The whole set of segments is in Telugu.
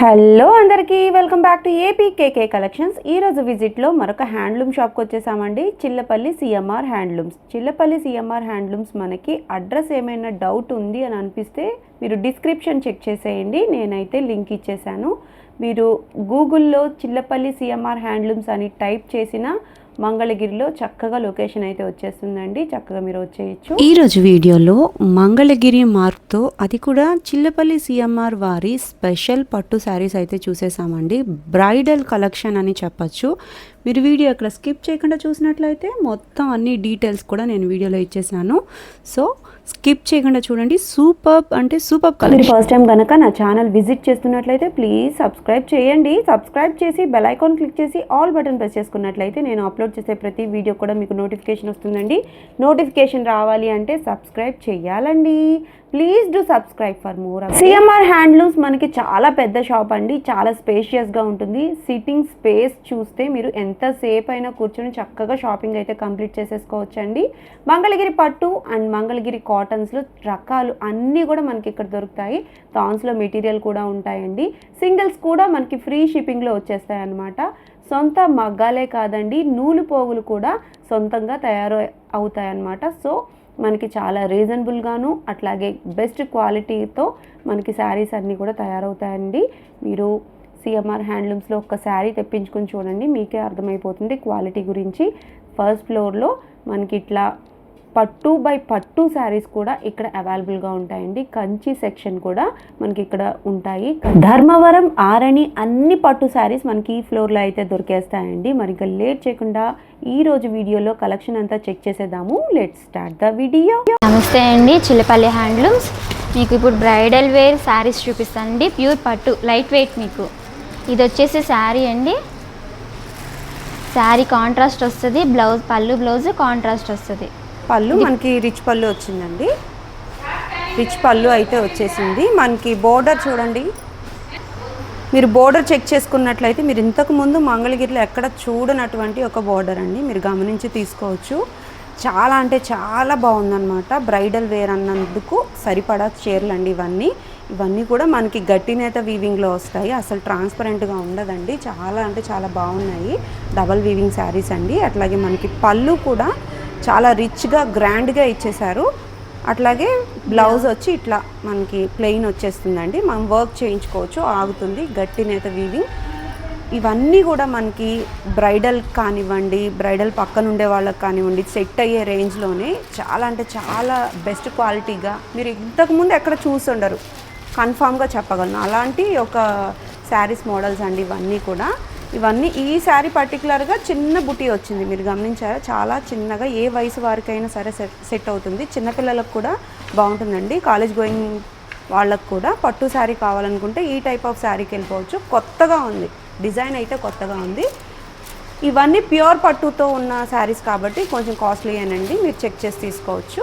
హలో అందరికీ welcome back to APKK collections. ఈరోజు విజిట్లో మరొక హ్యాండ్లూమ్ షాప్కి వచ్చేసామండి. Chillapalli CMR handlooms. Chillapalli CMR handlooms మనకి అడ్రస్ ఏమైనా డౌట్ ఉంది అని అనిపిస్తే మీరు డిస్క్రిప్షన్ చెక్ చేసేయండి. నేనైతే లింక్ ఇచ్చేసాను. మీరు గూగుల్లో చిల్లపల్లి సిఎంఆర్ హ్యాండ్లూమ్స్ అని టైప్ చేసిన మంగళగిరిలో చక్కగా లొకేషన్ అయితే వచ్చేస్తుందండి. చక్కగా మీరు వచ్చేయచ్చు. ఈరోజు వీడియోలో మంగళగిరి మార్క్తో అది కూడా చిల్లపల్లి సిఎంఆర్ వారి స్పెషల్ పట్టు శారీస్ అయితే చూసేసామండి. బ్రైడల్ కలెక్షన్ అని చెప్పచ్చు. మీరు వీడియో అక్కడ స్కిప్ చేయకుండా చూసినట్లయితే మొత్తం అన్ని డీటెయిల్స్ కూడా నేను వీడియోలో ఇచ్చేసాను. సో స్కిప్ చేయకుండా చూడండి. సూపర్ అంటే సూపర్ కలెక్షన్. మీరు ఫస్ట్ టైం కనుక నా ఛానల్ విజిట్ చేస్తున్నట్లయితే ప్లీజ్ సబ్స్క్రైబ్ చేయండి. సబ్స్క్రైబ్ చేసి బెల్ ఐకాన్ క్లిక్ చేసి ఆల్ బటన్ ప్రెస్ చేసుకున్నట్లయితే నేను అప్లోడ్ చేసే ప్రతి వీడియో కూడా మీకు నోటిఫికేషన్ వస్తుందండి. నోటిఫికేషన్ రావాలి అంటే సబ్స్క్రైబ్ చేయాలండి. Please do subscribe for more. CMR handlooms మనకి చాలా పెద్ద షాప్ అండి. చాలా స్పేషియస్గా ఉంటుంది. సిట్టింగ్ స్పేస్ చూస్తే మీరు ఎంతసేపు అయినా కూర్చొని చక్కగా షాపింగ్ అయితే కంప్లీట్ చేసేసుకోవచ్చండి. మంగళగిరి పట్టు అండ్ మంగళగిరి కాటన్స్లో రకాలు అన్నీ కూడా మనకి ఇక్కడ దొరుకుతాయి. థాన్స్లో మెటీరియల్ కూడా ఉంటాయండి. సింగిల్స్ కూడా మనకి ఫ్రీ షిప్పింగ్లో వచ్చేస్తాయి అన్నమాట. సొంత మగ్గాలే కాదండి, నూలు పోగులు కూడా సొంతంగా తయారు అవుతాయి అన్నమాట. సో మనకి చాలా రీజనబుల్గాను అట్లాగే బెస్ట్ క్వాలిటీతో మనకి శారీస్ అన్నీ కూడా తయారవుతాయండి. మీరు సిఎంఆర్ హ్యాండ్లూమ్స్లో ఒక శారీ తెప్పించుకొని చూడండి, మీకే అర్థమైపోతుంది క్వాలిటీ గురించి. ఫస్ట్ ఫ్లోర్లో మనకి ఇట్లా పట్టు బై పట్టు శారీస్ కూడా ఇక్కడ అవైలబుల్గా ఉంటాయండి. కంచి సెక్షన్ కూడా మనకి ఇక్కడ ఉంటాయి. ధర్మవరం, ఆరణి అన్ని పట్టు శారీస్ మనకి ఈ ఫ్లోర్లో అయితే దొరికేస్తాయండి. మరి ఇంకా లేట్ చేయకుండా ఈ రోజు వీడియోలో కలెక్షన్ అంతా చెక్ చేసేద్దాము. Let's start the video. నమస్తే అండి, చిల్లపల్లి హ్యాండ్లూమ్స్. మీకు ఇప్పుడు బ్రైడల్ వేర్ శారీస్ చూపిస్తానండి. ప్యూర్ పట్టు, లైట్ వెయిట్. మీకు ఇది వచ్చేసి శారీ అండి. శారీ కాంట్రాస్ట్ వస్తుంది. బ్లౌజ్, పళ్ళు బ్లౌజ్ కాంట్రాస్ట్ వస్తుంది. పళ్ళు మనకి రిచ్ పళ్ళు వచ్చిందండి. రిచ్ పళ్ళు అయితే వచ్చేసింది. మనకి బోర్డర్ చూడండి. మీరు బోర్డర్ చెక్ చేసుకున్నట్లయితే మీరు ఇంతకుముందు మంగళగిరిలో ఎక్కడ చూడనటువంటి ఒక బోర్డర్ అండి. మీరు గమనించి తీసుకోవచ్చు. చాలా అంటే చాలా బాగుందన్నమాట. బ్రైడల్ వేర్ అన్నందుకు సరిపడా చీరలు అండి ఇవన్నీ కూడా మనకి గట్టి నేత వీవింగ్లో వస్తాయి. అసలు ట్రాన్స్పరెంట్గా ఉండదండి. చాలా అంటే చాలా బాగున్నాయి. డబల్ వీవింగ్ శారీస్ అండి. అట్లాగే మనకి పళ్ళు కూడా చాలా రిచ్గా గ్రాండ్గా ఇచ్చేశారు. అట్లాగే బ్లౌజ్ వచ్చి ఇట్లా మనకి ప్లెయిన్ వచ్చేస్తుందండి. మనం వర్క్ చేయించుకోవచ్చు, ఆగుతుంది. గట్టి నేత వీవింగ్. ఇవన్నీ కూడా మనకి బ్రైడల్ కానివ్వండి, బ్రైడల్ పక్కన ఉండే వాళ్ళకి కానివ్వండి, సెట్ అయ్యే రేంజ్లోనే చాలా అంటే చాలా బెస్ట్ క్వాలిటీగా మీరు ఇంతకుముందు ఎక్కడ చూసుండరు, కన్ఫామ్గా చెప్పగలను. అలాంటి ఒక శారీస్ మోడల్స్ అండి ఇవన్నీ కూడా. ఇవన్నీ ఈ శారీ పర్టికులర్గా చిన్న బుటీ వచ్చింది. మీరు గమనించారా? చాలా చిన్నగా ఏ వయసు వారికైనా సరే సెట్ అవుతుంది. చిన్నపిల్లలకు కూడా బాగుంటుందండి. కాలేజ్ గోయింగ్ వాళ్ళకు కూడా పట్టు శారీ కావాలనుకుంటే ఈ టైప్ ఆఫ్ శారీకి వెళ్ళిపోవచ్చు. కొత్తగా ఉంది, డిజైన్ అయితే కొత్తగా ఉంది. ఇవన్నీ ప్యూర్ పట్టుతో ఉన్న శారీస్ కాబట్టి కొంచెం కాస్ట్లీ అనండి. మీరు చెక్ చేసి తీసుకోవచ్చు.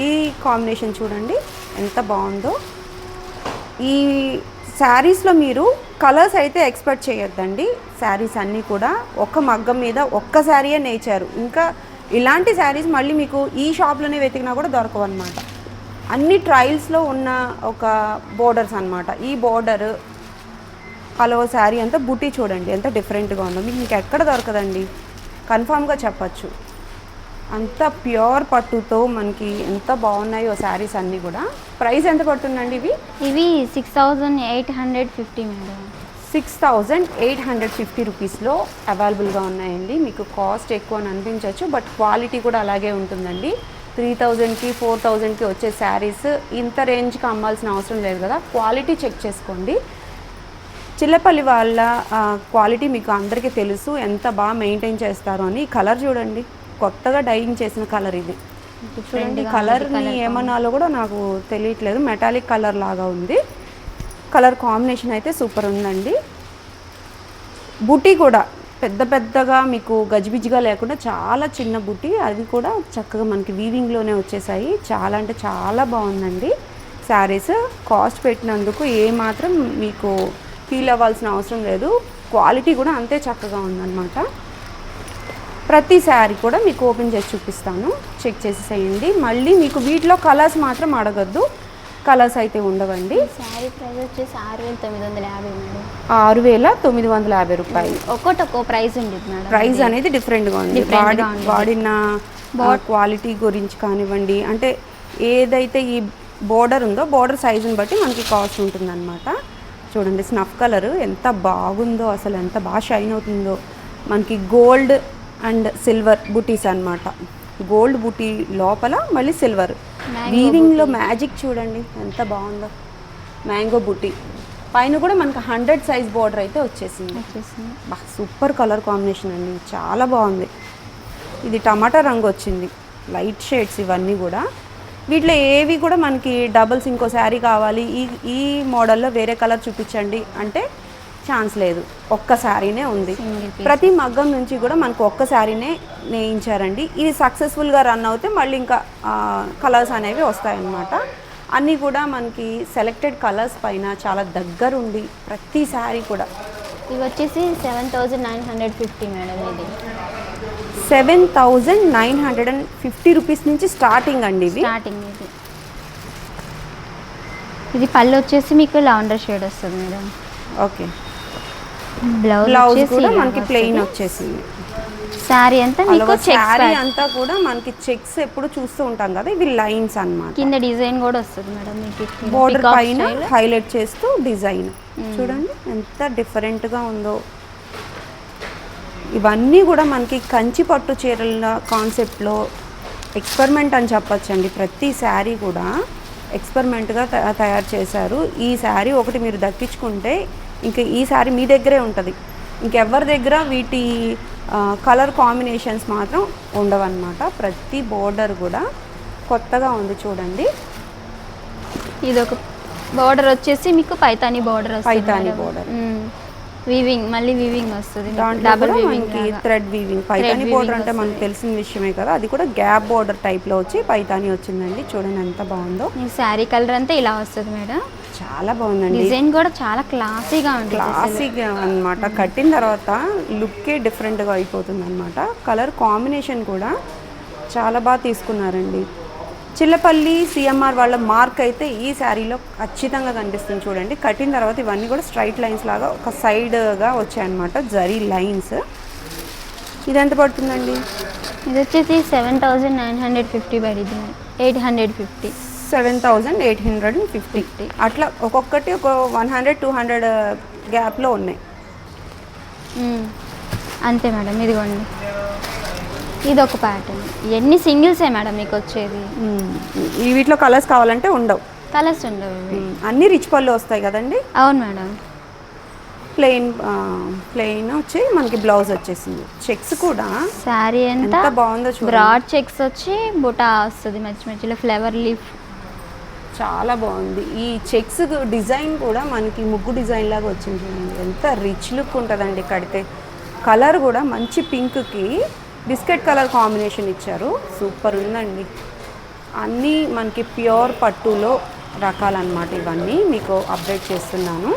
ఈ కాంబినేషన్ చూడండి ఎంత బాగుందో. ఈ శారీస్లో మీరు కలర్స్ అయితే ఎక్స్పెక్ట్ చేయొద్దండి. శారీస్ అన్నీ కూడా ఒక మగ్గం మీద ఒక్క శారీయే నేర్చారు. ఇంకా ఇలాంటి శారీస్ మళ్ళీ మీకు ఈ షాప్లోనే వెతికినా కూడా దొరకవు అనమాట. అన్ని ట్రయల్స్లో ఉన్న ఒక బోర్డర్స్ అనమాట. ఈ బోర్డర్ హలో శారీ అంతా బుటీ చూడండి ఎంత డిఫరెంట్గా ఉందో. మీకు ఇంకెక్కడ దొరకదండి, కన్ఫామ్గా చెప్పచ్చు. అంత ప్యూర్ పట్టుతో మనకి ఎంత బాగున్నాయో శారీస్ అన్నీ కూడా. ప్రైస్ ఎంత పడుతుందండి ఇవి 6850 మేడం. 6850 రూపీస్లో అవైలబుల్గా ఉన్నాయండి. మీకు కాస్ట్ ఎక్కువ అని అనిపించవచ్చు, బట్ క్వాలిటీ కూడా అలాగే ఉంటుందండి. 3000కి 4000కి వచ్చే శారీస్ ఇంత రేంజ్కి అమ్మాల్సిన అవసరం లేదు కదా. క్వాలిటీ చెక్ చేసుకోండి. చిల్లపల్లి వాళ్ళ క్వాలిటీ మీకు అందరికీ తెలుసు, ఎంత బాగా మెయింటైన్ చేస్తారు అని. కలర్ చూడండి, కొత్తగా డైయింగ్ చేసిన కలర్ ఇది చూడండి. కలర్ని ఏమన్నాలో కూడా నాకు తెలియట్లేదు. మెటాలిక్ కలర్ లాగా ఉంది. కలర్ కాంబినేషన్ అయితే సూపర్ ఉందండి. బుటీ కూడా పెద్ద పెద్దగా మీకు గజిబిజిగా లేకుండా చాలా చిన్న బుటీ, అది కూడా చక్కగా మనకి వీవింగ్లోనే వచ్చేసాయి. చాలా అంటే చాలా బాగుందండి శారీస్. కాస్ట్ పెట్టినందుకు ఏమాత్రం మీకు ఫీల్ అవ్వాల్సిన అవసరం లేదు. క్వాలిటీ కూడా అంతే చక్కగా ఉందన్నమాట. ప్రతి శారీ కూడా మీకు ఓపెన్ చేసి చూపిస్తాను, చెక్ చేసేసేయండి. మళ్ళీ మీకు వీటిలో కలర్స్ మాత్రం అడగద్దు. కలర్స్ అయితే ఉండవండి. శారీ ప్రైస్ వచ్చేసి 6,950 మేడం. 6,950 రూపాయలు. ఒక్కో ప్రైస్ ఉండేది మేడం. ప్రైస్ అనేది డిఫరెంట్గా ఉంది. వాడిన క్వాలిటీ గురించి కానివ్వండి, అంటే ఏదైతే ఈ బోర్డర్ ఉందో బోర్డర్ సైజుని బట్టి మనకి కాస్ట్ ఉంటుందన్నమాట. చూడండి స్నఫ్ కలర్ ఎంత బాగుందో, అసలు ఎంత బాగా షైన్ అవుతుందో. మనకి గోల్డ్ అండ్ సిల్వర్ బుటీస్ అన్నమాట. గోల్డ్ బుటీ లోపల మళ్ళీ సిల్వర్ వీవింగ్లో మ్యాజిక్ చూడండి ఎంత బాగుందో. మ్యాంగో బుటీ పైన కూడా మనకి 100 సైజ్ బోర్డర్ అయితే వచ్చేసింది. బా సూపర్ కలర్ కాంబినేషన్ అండి, చాలా బాగుంది. ఇది టమాటా రంగు వచ్చింది, లైట్ షేడ్స్ ఇవన్నీ కూడా. వీటిలో ఏవి కూడా మనకి డబుల్స్ ఇంకో శారీ కావాలి, ఈ మోడల్లో వేరే కలర్ చూపించండి అంటే ఛాన్స్ లేదు. ఒక్క శారీనే ఉంది. ప్రతి మగ్గం నుంచి కూడా మనకు ఒక్క శారీనే నేయించారండి. ఇది సక్సెస్ఫుల్గా రన్ అవుతే మళ్ళీ ఇంకా కలర్స్ అనేవి వస్తాయన్నమాట. అన్నీ కూడా మనకి సెలెక్టెడ్ కలర్స్ పైన చాలా దగ్గరుండి ప్రతి శారీ కూడా. ఇవి వచ్చేసి 7,950 మేడం. ఇది 7,950 రూపీస్ నుంచి స్టార్టింగ్ అండి. ఇది ఇది పళ్ళు వచ్చేసి మీకు లావెండర్ షేడ్ వస్తుంది మేడం. ఓకే, బ్లౌజ్ కూడా మనకి ప్లెయిన్ వచ్చేసింది. శారీ అంతా మీకు శారీ అంతా కూడా మనకి చెక్స్ ఎప్పుడు చూస్తూ ఉంటాం కదా, ఇవి లైన్స్ అన్నమాట. కింద డిజైన్ కూడా వస్తుంది మేడం మీకు. బోర్డర్ పైన హైలైట్ చేస్తూ డిజైన్ చూడండి ఎంత డిఫరెంట్గా ఉందో. ఇవన్నీ కూడా మనకి కంచి పట్టు చీరల కాన్సెప్ట్లో ఎక్స్పెరిమెంట్ అని చెప్పచ్చండి. ప్రతి శారీ కూడా ఎక్స్పెరిమెంట్గా తయారు చేశారు. ఈ శారీ ఒకటి మీరు దక్కించుకుంటే ఇంకా ఈ శారీ మీ దగ్గరే ఉంటుంది. ఇంకెవరి దగ్గర వీటి కలర్ కాంబినేషన్స్ మాత్రం ఉండవన్నమాట. ప్రతి బోర్డర్ కూడా కొత్తగా ఉంది చూడండి. ఇది ఒక బోర్డర్ వచ్చేసి మీకు పైతాని బోర్డర్. వీవింగ్ మళ్ళీ వీవింగ్ వస్తుంది. Double weaving thread weaving. Paithani border అంటే మనకు తెలిసిన విషయమే కదా, అది కూడా గ్యాప్ బోర్డర్ టైప్లో వచ్చి పైతాని వచ్చిందండి. చూడండి ఎంత బాగుందో. ఈ శారీ కలర్ అంతా ఇలా వస్తుంది మేడం. చాలా బాగుందండి. డిజైన్ కూడా చాలా క్లాసీగా ఉంటుంది. క్లాసీగా అన్నమాట. కట్టిన తర్వాత లుక్కే డిఫరెంట్గా అయిపోతుంది అనమాట. కలర్ కాంబినేషన్ కూడా చాలా బాగా తీసుకున్నారండి. చిల్లపల్లి సిఎంఆర్ వాళ్ళ మార్క్ అయితే ఈ శారీలో ఖచ్చితంగా కనిపిస్తుంది చూడండి. కట్టిన తర్వాత ఇవన్నీ కూడా స్ట్రైట్ లైన్స్ లాగా ఒక సైడ్గా వచ్చాయన్నమాట, జరీ లైన్స్. ఇది ఎంత పడుతుందండి? ఇది వచ్చేసి 7,950 పడింది. 850. 7,850 అట్లా ఒక్కొక్కటి ఒక 100-200 గ్యాప్లో ఉన్నాయి అంతే మేడం. ఇదిగోండి, ఇది ఒక ప్యాటర్న్. ఇవన్నీ సింగిల్సే మేడం మీకు వచ్చేది. ఈ వీటిలో కలర్స్ కావాలంటే ఉండవు. కలర్స్ ఉండవు. అన్నీ రిచ్ పళ్ళు వస్తాయి కదండి. అవును మేడం. ప్లెయిన్ వచ్చి మనకి బ్లౌజ్ వచ్చేసింది. చెక్స్ కూడా శారీ ఎంత బాగుందో చూడండి. బ్రాడ్ చెక్స్ వచ్చి బుటా వస్తుంది మధ్యలో ఫ్లవర్ లీఫ్. చాలా బాగుంది. ఈ చెక్స్ డిజైన్ కూడా మనకి ముగ్గు డిజైన్ లాగా వచ్చింది చూడండి. ఎంత రిచ్ లుక్ ఉంటుందండి కడితే. కలర్ కూడా మంచి పింక్కి బిస్కెట్ కలర్ కాంబినేషన్ ఇచ్చారు. సూపర్ ఉందండి. అన్నీ మనకి ప్యూర్ పట్టులో రకాలన్నమాట. ఇవన్నీ మీకు అప్డేట్ చేస్తున్నాను.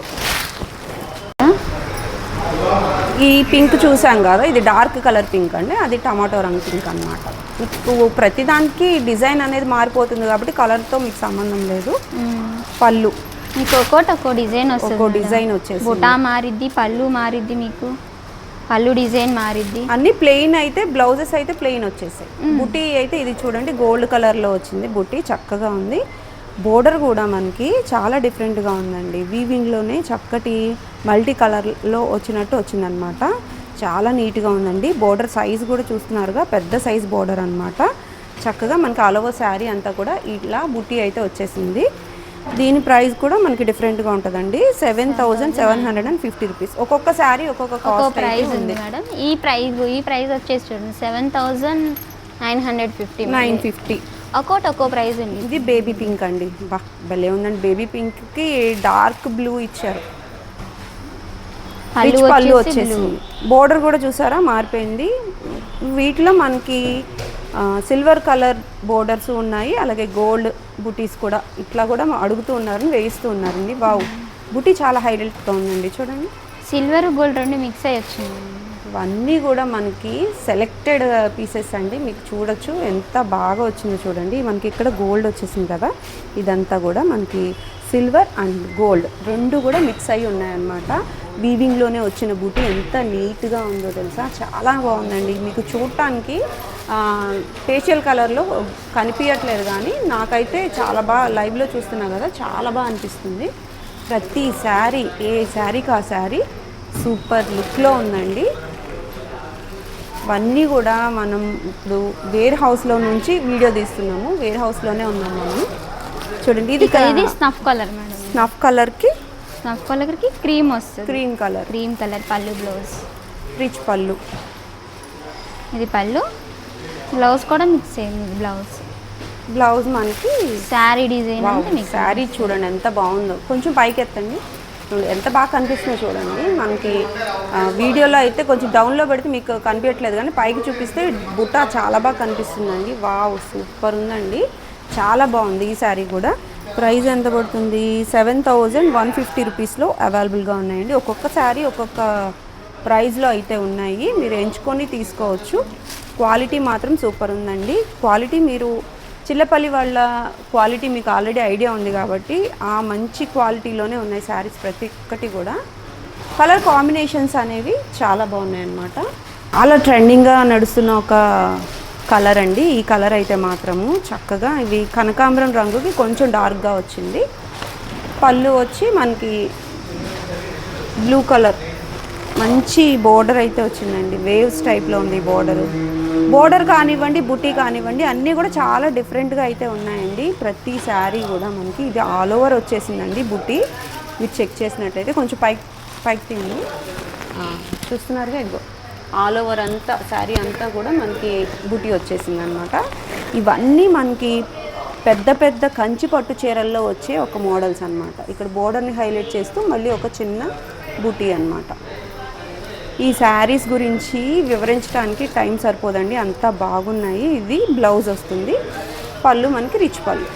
ఈ పింక్ చూసాం కదా, ఇది డార్క్ కలర్ పింక్ అండి. అది టమాటో రంగు పింక్ అన్నమాట. మీకు ప్రతిదానికి డిజైన్ అనేది మారిపోతుంది కాబట్టి కలర్తో మీకు సంబంధం లేదు. పళ్ళు మీకు ఒక్కో డిజైన్ వస్తుంది. ఒక్కో డిజైన్ వచ్చేసి బుటా మారిద్ది, పళ్ళు మారిద్ది, మీకు పళ్ళు డిజైన్ మారిద్ది. అన్ని ప్లెయిన్ అయితే, బ్లౌజెస్ అయితే ప్లెయిన్ వచ్చేసాయి. బుటీ అయితే ఇది చూడండి గోల్డ్ కలర్లో వచ్చింది. బుటీ చక్కగా ఉంది. బోర్డర్ కూడా మనకి చాలా డిఫరెంట్గా ఉందండి. వీవింగ్లోనే చక్కటి మల్టీ కలర్లో వచ్చినట్టు వచ్చిందనమాట. చాలా నీట్గా ఉందండి. బోర్డర్ సైజ్ కూడా చూస్తున్నారుగా, పెద్ద సైజ్ బోర్డర్ అనమాట. చక్కగా మనకి ఆల్ ఓవర్ శారీ అంతా కూడా ఇట్లా బుటీ అయితే వచ్చేసింది. దీని ప్రైస్ కూడా మనకి డిఫరెంట్గా ఉంటుందండి. 7,750 రూపీస్. ఒక్కొక్క శారీ ఒక్కొక్క ప్రైస్ ఉంది మేడం. ఈ ప్రైస్ వచ్చేసి చూడండి 7,950. ఒక్కో ప్రైస్ ఉంది. ఇది బేబీ పింక్ అండి. బా భలే ఉందండి. బేబీ పింక్కి డార్క్ బ్లూ ఇచ్చారు. పళ్ళు వచ్చేసింది. బోర్డర్ కూడా చూసారా మారిపోయింది. వీటిలో మనకి సిల్వర్ కలర్ బోర్డర్స్ ఉన్నాయి, అలాగే గోల్డ్ బుటీస్ కూడా ఇట్లా కూడా అడుగుతూ ఉన్నారని వేయిస్తూ ఉన్నారండి. వావ్, బుటీ చాలా హైలైట్గా ఉందండి చూడండి. సిల్వర్ గోల్డ్ రెండు మిక్స్ అయ్యి వచ్చింది. ఇవన్నీ కూడా మనకి సెలెక్టెడ్ పీసెస్ అండి. మీకు చూడొచ్చు ఎంత బాగా వచ్చిందో చూడండి. మనకి ఇక్కడ గోల్డ్ వచ్చేసింది కదా, ఇదంతా కూడా మనకి సిల్వర్ అండ్ గోల్డ్ రెండు కూడా మిక్స్ అయ్యి ఉన్నాయన్నమాట. వీవింగ్లోనే వచ్చిన బూటీ ఎంత నీట్గా ఉందో తెలుసా, చాలా బాగుందండి. మీకు చూడటానికి ఫేషియల్ కలర్లో కనిపించట్లేదు, కానీ నాకైతే చాలా బాగా లైవ్లో చూస్తున్నా కదా, చాలా బాగా అనిపిస్తుంది. ప్రతి శారీ, ఏ శారీకి ఆ శారీ సూపర్ లుక్లో ఉందండి. ఇవన్నీ కూడా మనం ఇప్పుడు వేర్ హౌస్లో నుంచి వీడియో తీస్తున్నాము, వేర్ హౌస్లోనే ఉన్నాము మనం. చూడండి ఇది స్నఫ్ కలర్ మేడం. స్నఫ్ కలర్కి క్రీమ్ వస్తుంది, క్రీమ్ కలర్ పళ్ళు, బ్లౌజ్ రిచ్ పళ్ళు. ఇది పళ్ళు, బ్లౌజ్ కూడా మిక్స్ అయింది. బ్లౌజ్ మనకి శారీ డిజైన్ అంటే మీకు శారీ చూడండి ఎంత బాగుందో. కొంచెం పైకి ఎత్తండి, ఎంత బాగా కనిపిస్తుందో చూడండి. మనకి వీడియోలో అయితే కొంచెం డౌన్లో పెడితే మీకు కనిపించట్లేదు, కానీ పైకి చూపిస్తే బుట్ట చాలా బాగా కనిపిస్తుందండి. వావ్, సూపర్ ఉందండి, చాలా బాగుంది. ఈ శారీ కూడా ప్రైస్ ఎంత పడుతుంది? 7150 రూపీస్లో అవైలబుల్గా ఉన్నాయండి. ఒక్కొక్క శారీ ఒక్కొక్క ప్రైస్లో అయితే ఉన్నాయి, మీరు ఎంచుకొని తీసుకోవచ్చు. క్వాలిటీ మాత్రం సూపర్ ఉందండి. క్వాలిటీ మీరు చిల్లపల్లి వాళ్ళ క్వాలిటీ మీకు ఆల్రెడీ ఐడియా ఉంది కాబట్టి ఆ మంచి క్వాలిటీలోనే ఉన్నాయి శారీస్ ప్రతి ఒక్కటి కూడా. కలర్ కాంబినేషన్స్ అనేవి చాలా బాగున్నాయి అన్నమాట. చాలా ట్రెండింగ్గా నడుస్తున్న ఒక కలర్ అండి ఈ కలర్ అయితే మాత్రము. చక్కగా ఇవి కనకాంబరం రంగుకి కొంచెం డార్క్గా వచ్చింది. పళ్ళు వచ్చి మనకి బ్లూ కలర్, మంచి బోర్డర్ అయితే వచ్చిందండి. వేవ్స్ టైప్లో ఉంది బోర్డర్ కానివ్వండి, బుటీ కానివ్వండి, అన్నీ కూడా చాలా డిఫరెంట్గా అయితే ఉన్నాయండి. ప్రతి శారీ కూడా మనకి ఇది ఆల్ ఓవర్ వచ్చేసిందండి బుటీ. మీరు చెక్ చేసినట్లయితే కొంచెం పైకి తీయండి, చూస్తున్నారుగా, ఇగో ఆల్ ఓవర్ అంతా శారీ అంతా కూడా మనకి బుటీ వచ్చేసింది అనమాట. ఇవన్నీ మనకి పెద్ద పెద్ద కంచి పట్టు చీరల్లో వచ్చే ఒక మోడల్స్ అనమాట. ఇక్కడ బోర్డర్ని హైలైట్ చేస్తూ మళ్ళీ ఒక చిన్న బుటీ అనమాట. ఈ శారీస్ గురించి వివరించడానికి టైం సరిపోదండి, అంతా బాగున్నాయి. ఇది బ్లౌజ్ వస్తుంది, పళ్ళు మనకి రిచ్ పళ్ళు.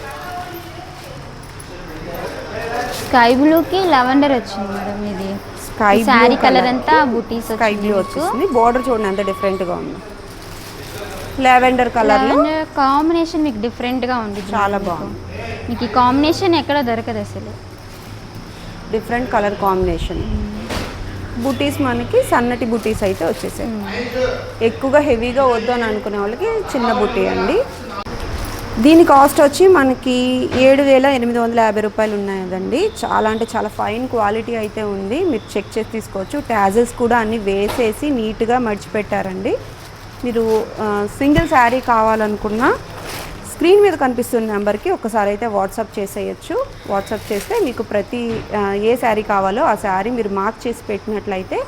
స్కై బ్లూకి లెవెండర్ వచ్చింది మేడం. ఇది స్కై శారీ కలర్ అంతా బూటీస్ స్కై బ్లూ వచ్చేసింది. బోర్డర్ చూడండి ఎంత డిఫరెంట్గా ఉంది. లెవెండర్ కలర్లో కాంబినేషన్ మీకు డిఫరెంట్గా ఉంది, చాలా బాగుంది. మీకు ఈ కాంబినేషన్ ఎక్కడ దొరకదు అసలు, డిఫరెంట్ కలర్ కాంబినేషన్. బూటీస్ మనకి సన్నటి బూటీస్ అయితే వచ్చేసాయి. ఎక్కువగా హెవీగా వద్దు అని అనుకునే వాళ్ళకి చిన్న బూటీ అండి. దీని కాస్ట్ వచ్చి మనకి 7850 రూపాయలు ఉన్నాయండి. చాలా అంటే చాలా ఫైన్ క్వాలిటీ అయితే ఉంది, మీరు చెక్ చేసి తీసుకోవచ్చు. ట్యాజెస్ కూడా అన్నీ వేసేసి నీట్గా మడిచిపెట్టారండి. మీరు సింగిల్ శారీ కావాలనుకున్నా స్క్రీన్ మీద కనిపిస్తున్న నెంబర్కి ఒకసారి అయితే వాట్సాప్ చేసేయచ్చు. వాట్సాప్ చేస్తే మీకు ప్రతి ఏ శారీ కావాలో ఆ శారీ మీరు మార్క్ చేసి పెట్టినట్లయితే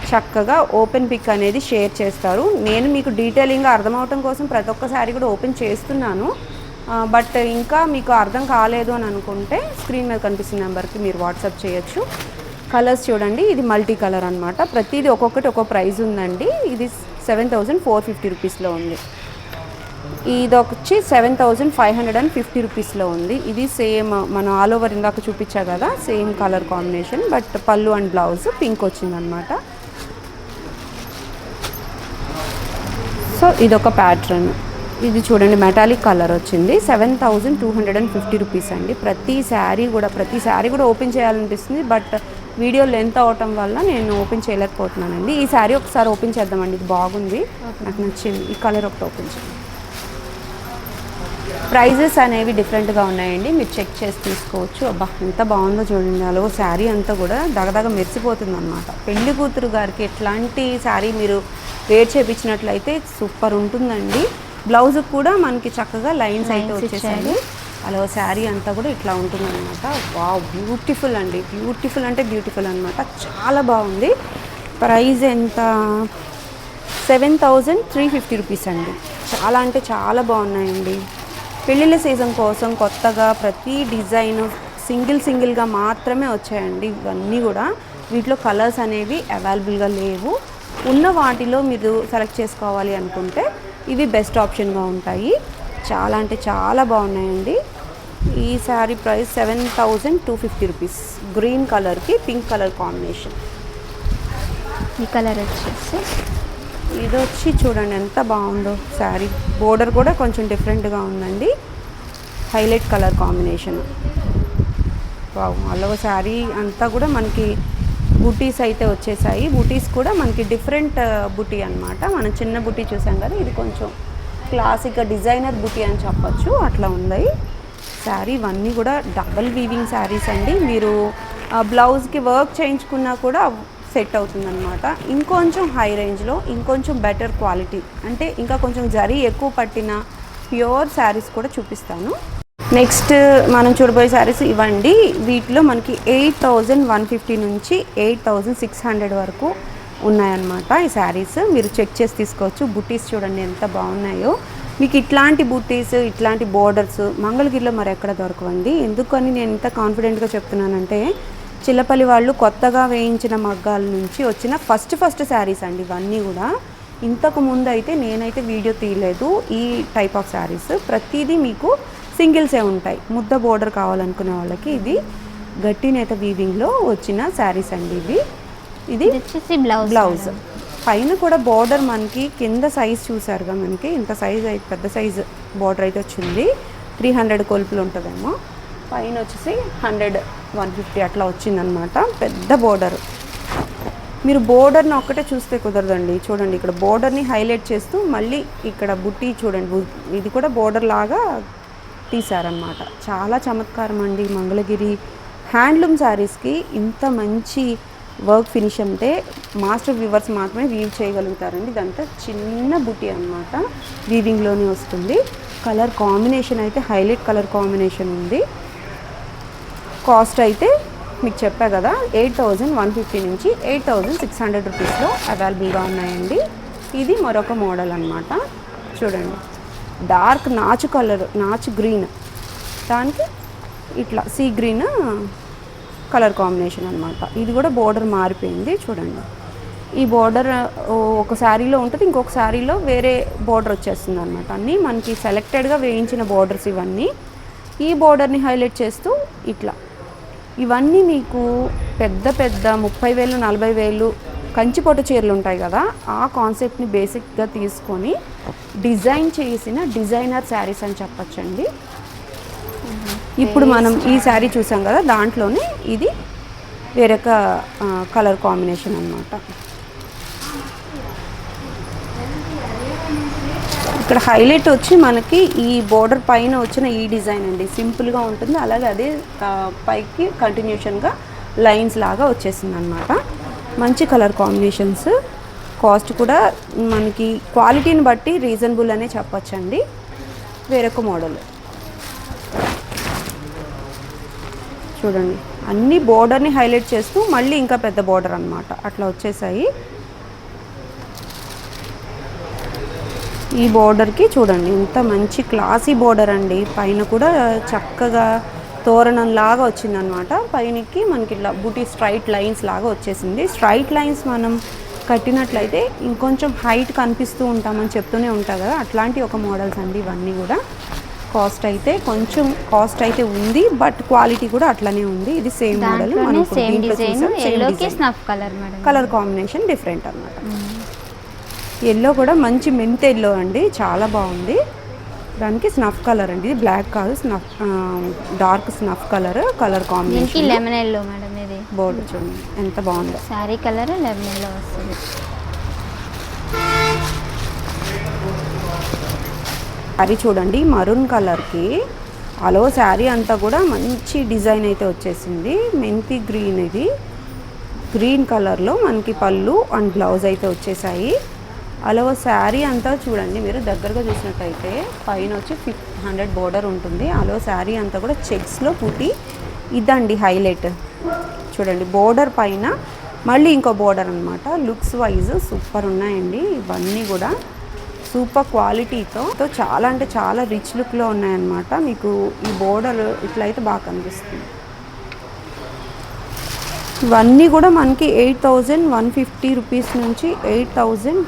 చక్కగా ఓపెన్ పిక్ అనేది షేర్ చేస్తారు. నేను మీకు డీటెయిలింగ్గా అర్థమవటం కోసం ప్రతి ఒక్క శారీ కూడా ఓపెన్ చేస్తున్నాను. బట్ ఇంకా మీకు అర్థం కాలేదు అని అనుకుంటే స్క్రీన్ మీద కనిపిస్తున్న నెంబర్కి మీరు వాట్సాప్ చేయొచ్చు. కలర్స్ చూడండి, ఇది మల్టీ కలర్ అనమాట. ప్రతిదీ ఒక్కొక్కటి ఒక్కొక్క ప్రైస్ ఉందండి. ఇది 7450 రూపీస్లో ఉంది. ఇది వచ్చి 7550 రూపీస్లో ఉంది. ఇది సేమ్ మనం ఆల్ ఓవర్ ఇందాక చూపించా కదా, సేమ్ కలర్ కాంబినేషన్, బట్ పళ్ళు అండ్ బ్లౌజ్ పింక్ వచ్చిందనమాట. సో ఇదొక ప్యాటర్న్. ఇది చూడండి మెటాలిక్ కలర్ వచ్చింది. 7250 రూపీస్ అండి. ప్రతి శారీ కూడా ఓపెన్ చేయాలనిపిస్తుంది, బట్ వీడియో లెంత్ అవటం వల్ల నేను ఓపెన్ చేయలేకపోతున్నానండి. ఈ శారీ ఒకసారి ఓపెన్ చేద్దామండి, ఇది బాగుంది, నాకు నచ్చింది. ఈ కలర్ ఒకటి ఓపెన్ చేయండి. ప్రైజెస్ అనేవి డిఫరెంట్గా ఉన్నాయండి, మీరు చెక్ చేసి తీసుకోవచ్చు. అబ్బా ఎంత బాగుందో చూడండి, అలా శారీ అంతా కూడా దగదగ మెరిసిపోతుంది అనమాట. పెళ్లి కూతురు గారికి ఎట్లాంటి శారీ మీరు వేర్ చేయించినట్లయితే సూపర్ ఉంటుందండి. బ్లౌజ్ కూడా మనకి చక్కగా లైన్స్ అయితే వచ్చేసాయి. అలా శారీ అంతా కూడా ఇట్లా ఉంటుందన్నమాట. వావ్, బ్యూటిఫుల్ అండి, బ్యూటిఫుల్ అంటే బ్యూటిఫుల్ అనమాట, చాలా బాగుంది. ప్రైస్ ఎంత? 7350 రూపీస్ అండి. చాలా అంటే చాలా బాగున్నాయండి. పెళ్ళిళ్ళ సీజన్ కోసం కొత్తగా ప్రతి డిజైన్ సింగిల్గా మాత్రమే వచ్చాయండి ఇవన్నీ కూడా. వీటిలో కలర్స్ అనేవి అవైలబుల్గా లేవు. ఉన్న వాటిలో మీరు సెలెక్ట్ చేసుకోవాలి అనుకుంటే ఇవి బెస్ట్ ఆప్షన్గా ఉంటాయి. చాలా అంటే చాలా బాగున్నాయండి. ఈ శారీ ప్రైస్ 7250 రూపీస్. గ్రీన్ కలర్కి పింక్ కలర్ కాంబినేషన్. ఈ కలర్ వచ్చేసి ఇది వచ్చి చూడండి ఎంత బాగుందో శారీ. బోర్డర్ కూడా కొంచెం డిఫరెంట్గా ఉందండి, హైలైట్ కలర్ కాంబినేషన్. అలవ శారీ అంతా కూడా మనకి బుటీస్ అయితే వచ్చేసాయి. బుటీస్ కూడా మనకి డిఫరెంట్ బుటీ అనమాట. మనం చిన్న బుటీ చూసాం కదా, ఇది కొంచెం క్లాసిక్ డిజైనర్ బుటీ అని చెప్పచ్చు, అట్లా ఉంది శారీ. ఇవన్నీ కూడా డబల్ వీవింగ్ శారీస్ అండి. మీరు బ్లౌజ్కి వర్క్ చేయించుకున్నా కూడా సెట్ అవుతుందన్నమాట. ఇంకొంచెం హై రేంజ్లో ఇంకొంచెం బెటర్ క్వాలిటీ, అంటే ఇంకా కొంచెం జరీ ఎక్కువ పట్టిన ప్యూర్ శారీస్ కూడా చూపిస్తాను. నెక్స్ట్ మనం చూడబోయే శారీస్ ఇవ్వండి. వీటిలో మనకి 8150 నుంచి 8600 వరకు ఉన్నాయన్నమాట ఈ శారీస్. మీరు చెక్ చేసి తీసుకోవచ్చు. బుటీస్ చూడండి ఎంత బాగున్నాయో. మీకు ఇట్లాంటి బుటీస్, ఇట్లాంటి బోర్డర్స్ మంగళగిరిలో మరి ఎక్కడ దొరకవండి. ఎందుకని నేను ఇంత కాన్ఫిడెంట్గా చెప్తున్నానంటే, చిల్లపల్లి వాళ్ళు కొత్తగా వేయించిన మగ్గాల నుంచి వచ్చిన ఫస్ట్ శారీస్ అండి ఇవన్నీ కూడా. ఇంతకు ముందు అయితే నేనైతే వీడియో తీయలేదు ఈ టైప్ ఆఫ్ శారీస్. ప్రతిదీ మీకు సింగిల్సే ఉంటాయి. ముద్ద బోర్డర్ కావాలనుకునే వాళ్ళకి ఇది గట్టి నేత వీవింగ్లో వచ్చిన శారీస్ అండి ఇవి. ఇది వచ్చేసి బ్లౌజ్. పైన కూడా బోర్డర్ మనకి కింద సైజ్ చూసారుగా, మనకి ఇంత సైజ్ అయితే పెద్ద సైజు బోర్డర్ అయితే వచ్చింది. 300 కొలుపులు ఉంటుందేమో. పైన వచ్చేసి 100-150 అట్లా వచ్చిందనమాట, పెద్ద బోర్డర్. మీరు బోర్డర్ని ఒక్కటే చూస్తే కుదరదండి. చూడండి ఇక్కడ బోర్డర్ని హైలైట్ చేస్తూ మళ్ళీ ఇక్కడ బుట్టి చూడండి, ఇది కూడా బోర్డర్ లాగా తీశారనమాట. చాలా చమత్కారం అండి. మంగళగిరి హ్యాండ్లూమ్ శారీస్కి ఇంత మంచి వర్క్ ఫినిష్ అంటే మాస్టర్ వీవర్స్ మాత్రమే వీవ్ చేయగలుగుతారండి. ఇదంతా చిన్న బుట్టి అనమాట, వీవింగ్లోనే వస్తుంది. కలర్ కాంబినేషన్ అయితే హైలైట్ కలర్ కాంబినేషన్ ఉంది. కాస్ట్ అయితే మీకు చెప్పా కదా, 8150 నుంచి 8600 రూపీస్లో అవైలబుల్గా ఉన్నాయండి. ఇది మరొక మోడల్ అనమాట. చూడండి డార్క్ నాచు కలర్, నాచు గ్రీన్, దానికి ఇట్లా సీ గ్రీన్ కలర్ కాంబినేషన్ అనమాట. ఇది కూడా బోర్డర్ మారిపోయింది చూడండి. ఈ బోర్డర్ ఒక శారీలో ఉంటుంది, ఇంకొక శారీలో వేరే బోర్డర్ వచ్చేస్తుంది అనమాట. అన్నీ మనకి సెలెక్టెడ్గా వేయించిన బోర్డర్స్ ఇవన్నీ. ఈ బోర్డర్ని హైలైట్ చేస్తూ ఇట్లా ఇవన్నీ మీకు పెద్ద 30,000-40,000 కంచిపొట్టు చీరలు ఉంటాయి కదా, ఆ కాన్సెప్ట్ని బేసిక్గా తీసుకొని డిజైన్ చేసిన డిజైనర్ శారీస్ అని చెప్పచ్చండి. ఇప్పుడు మనం ఈ శారీ చూసాం కదా, దాంట్లోనే ఇది వేరొక కలర్ కాంబినేషన్ అన్నమాట. ఇక్కడ హైలైట్ వచ్చి మనకి ఈ బోర్డర్ పైన వచ్చిన ఈ డిజైన్ అండి. సింపుల్గా ఉంటుంది, అలాగే అదే పైకి కంటిన్యూషన్గా లైన్స్ లాగా వచ్చేసింది అనమాట. మంచి కలర్ కాంబినేషన్స్. కాస్ట్ కూడా మనకి క్వాలిటీని బట్టి రీజనబుల్ అనే చెప్పచ్చండి. వేరొక మోడల్ చూడండి, అన్ని బోర్డర్ని హైలైట్ చేస్తూ మళ్ళీ ఇంకా పెద్ద బోర్డర్ అనమాట అట్లా వచ్చేసాయి. ఈ బోర్డర్కి చూడండి ఇంత మంచి క్లాసీ బోర్డర్ అండి. పైన కూడా చక్కగా తోరణం లాగా వచ్చిందనమాట. పైనకి మనకి ఇట్లా బూటీ స్ట్రైట్ లైన్స్ లాగా వచ్చేసింది. స్ట్రైట్ లైన్స్ మనం కట్టినట్లయితే ఇంకొంచెం హైట్ కనిపిస్తూ ఉంటామని చెప్తూనే ఉంటాం కదా, అట్లాంటి ఒక మోడల్స్ అండి ఇవన్నీ కూడా. కాస్ట్ అయితే కొంచెం కాస్ట్ అయితే ఉంది, బట్ క్వాలిటీ కూడా అట్లనే ఉంది. ఇది same model, colour combination different అన్నమాట. ఎల్లో కూడా మంచి మెంత్ ఎల్లో అండి, చాలా బాగుంది. దానికి స్నఫ్ కలర్ అండి, ఇది బ్లాక్ కాదు, snuff dark snuff colour combination. Lemon yellow madam, ఇది బోర్డు చూడండి ఎంత బాగుందో. శారీ కలర్ లెమన్ ఎల్లో వస్తుంది. శారీ చూడండి మరూన్ కలర్కి అలో శారీ అంతా కూడా మంచి డిజైన్ అయితే వచ్చేసింది. మెంతి గ్రీన్, ఇది గ్రీన్ కలర్లో మనకి పళ్ళు అండ్ బ్లౌజ్ అయితే వచ్చేసాయి. అలో శారీ అంతా చూడండి, మీరు దగ్గరగా చూసినట్టయితే పైన వచ్చి 100 బోర్డర్ ఉంటుంది. అలో శారీ అంతా కూడా చెక్స్లో పుట్టి ఇదండి హైలైట్. చూడండి బోర్డర్ పైన మళ్ళీ ఇంకో బోర్డర్ అనమాట. లుక్స్ వైజ్ సూపర్ ఉన్నాయండి ఇవన్నీ కూడా, సూపర్ క్వాలిటీతో చాలా అంటే చాలా రిచ్ లుక్లో ఉన్నాయన్నమాట. మీకు ఈ బోర్డర్ ఇట్లయితే బాగా కనిపిస్తుంది. ఇవన్నీ కూడా మనకి 8150 రూపీస్ నుంచి 8450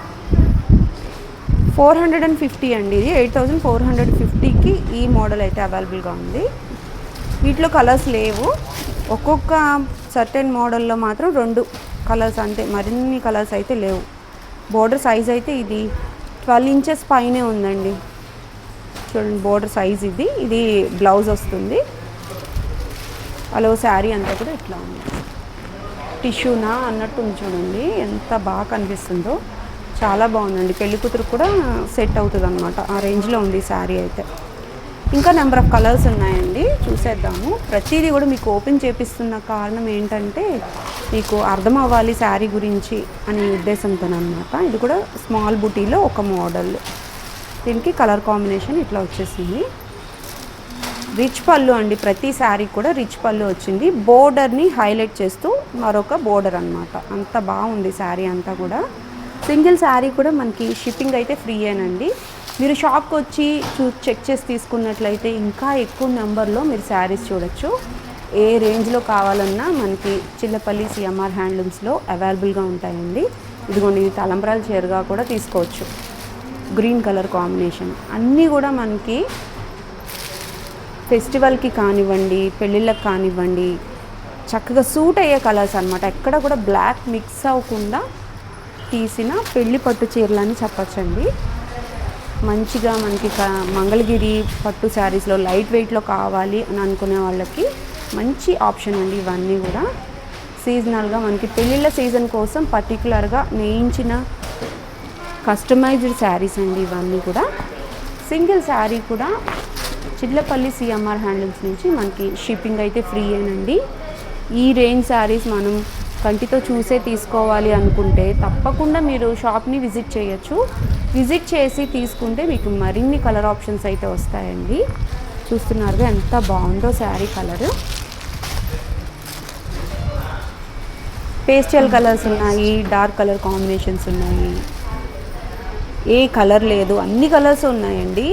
అండి. ఇది 8450కి ఈ మోడల్ అయితే అవైలబుల్గా ఉంది. వీటిలో కలర్స్ లేవు, ఒక్కొక్క సర్టెన్ మోడల్లో మాత్రం 2 కలర్స్ అంతే, మరిన్ని కలర్స్ అయితే లేవు. బోర్డర్ సైజ్ అయితే ఇది 12 ఇంచెస్ పైనే ఉందండి. చూడండి బోర్డర్ సైజ్ ఇది బ్లౌజ్ వస్తుంది. అలా శారీ అంతా కూడా ఇట్లా ఉంది. టిష్యూనా అన్నట్టు ఉంది చూడండి, ఎంత బాగా కనిపిస్తుందో. చాలా బాగుందండి, పెళ్లి కూతురు కూడా సెట్ అవుతుంది అనమాట. ఆ రేంజ్లో ఉంది శారీ అయితే. ఇంకా నెంబర్ ఆఫ్ కలర్స్ ఉన్నాయండి, చూసేద్దాము. ప్రతిదీ కూడా మీకు ఓపెన్ చేపిస్తున్న కారణం ఏంటంటే మీకు అర్థం అవ్వాలి శారీ గురించి అనే ఉద్దేశంతో అనమాట. ఇది కూడా స్మాల్ బుటీలో ఒక మోడల్. దీనికి కలర్ కాంబినేషన్ ఇట్లా వచ్చేసింది. రిచ్ పళ్ళు అండి, ప్రతి శారీ కూడా రిచ్ పళ్ళు వచ్చింది. బోర్డర్ని హైలైట్ చేస్తూ మరొక బోర్డర్ అనమాట. అంత బాగుంది శారీ అంతా కూడా. సింగిల్ శారీ కూడా మనకి షిప్పింగ్ అయితే ఫ్రీయేనండి. మీరు షాప్కి వచ్చి చెక్ చేసి తీసుకున్నట్లయితే ఇంకా ఎక్కువ నెంబర్లో మీరు శారీస్ చూడొచ్చు. ఏ రేంజ్లో కావాలన్నా మనకి చిల్లపల్లి సిఎంఆర్ హ్యాండ్లూమ్స్లో అవైలబుల్గా ఉంటాయండి. ఇదిగోండి, ఇది తలంబ్రాల చీరగా కూడా తీసుకోవచ్చు. గ్రీన్ కలర్ కాంబినేషన్ అన్నీ కూడా మనకి ఫెస్టివల్కి కానివ్వండి, పెళ్ళిళ్ళకి కానివ్వండి చక్కగా సూట్ అయ్యే కలర్స్ అనమాట. ఎక్కడ కూడా బ్లాక్ మిక్స్ అవ్వకుండా తీసిన పెళ్లి పట్టు చీరలని చెప్పచ్చండి. మంచిగా మనకి మంగళగిరి పట్టు శారీస్లో లైట్ వెయిట్లో కావాలి అని అనుకునే వాళ్ళకి మంచి ఆప్షన్ అండి. ఇవన్నీ కూడా సీజనల్గా మనకి పెళ్ళిళ్ళ సీజన్ కోసం పర్టికులర్గా నేయించిన కస్టమైజ్డ్ శారీస్ అండి ఇవన్నీ కూడా. సింగిల్ శారీ కూడా చిల్లపల్లి సిఎంఆర్ హ్యాండ్లూమ్స్ నుంచి మనకి షిప్పింగ్ అయితే ఫ్రీయేనండి. ఈ రేంజ్ శారీస్ మనం కంటితో చూసే తీసుకోవాలి అనుకుంటే తప్పకుండా మీరు షాప్ని విజిట్ చేయొచ్చు. విజిట్ చేసి తీసుకుంటే మీకు మరిన్ని కలర్ ఆప్షన్స్ అయితే వస్తాయండి. చూస్తున్నారుగా ఎంత బాగుందో శారీ కలర్. పేస్టల్ కలర్స్ ఉన్నాయి, డార్క్ కలర్ కాంబినేషన్స్ ఉన్నాయి, ఏ కలర్ లేదు, అన్ని కలర్స్ ఉన్నాయండి.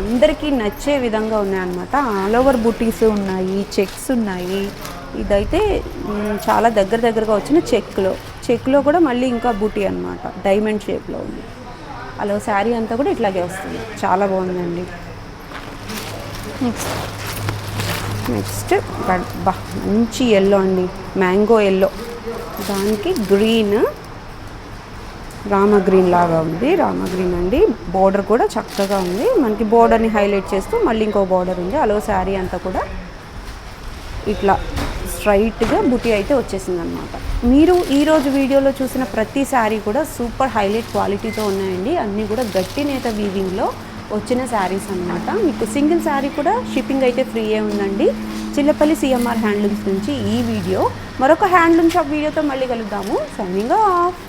అందరికీ నచ్చే విధంగా ఉన్నాయన్నమాట. ఆల్ ఓవర్ బుటీస్ ఉన్నాయి, చెక్స్ ఉన్నాయి. ఇదైతే చాలా దగ్గరగా వచ్చిన చెక్లో కూడా మళ్ళీ ఇంకా బూటీ అనమాట, డైమండ్ షేప్లో ఉంది. అలా శారీ అంతా కూడా ఇట్లాగే వస్తుంది. చాలా బాగుందండి. నెక్స్ట్ మంచి ఎల్లో అండి, మ్యాంగో ఎల్లో, దానికి గ్రీన్, రామ గ్రీన్ లాగా ఉంది. రామ గ్రీన్ అండి. బోర్డర్ కూడా చక్కగా ఉంది. మనకి బోర్డర్ని హైలైట్ చేస్తూ మళ్ళీ ఇంకో బోర్డర్ ఉంది. అలా శారీ అంతా కూడా ఇట్లా స్ట్రైట్గా బుటీ అయితే వచ్చేసింది అనమాట. మీరు ఈరోజు వీడియోలో చూసిన ప్రతి శారీ కూడా సూపర్ హైలైట్ క్వాలిటీతో ఉన్నాయండి. అన్నీ కూడా గట్టి నేత వీవింగ్లో వచ్చిన శారీస్ అనమాట. మీకు సింగిల్ శారీ కూడా షిప్పింగ్ అయితే ఫ్రీయే ఉందండి. చిల్లపల్లి సిఎంఆర్ హ్యాండ్లూమ్స్ నుంచి ఈ వీడియో. మరొక హ్యాండ్లూమ్ షాప్ వీడియోతో మళ్ళీ కలుద్దాము. Signing off.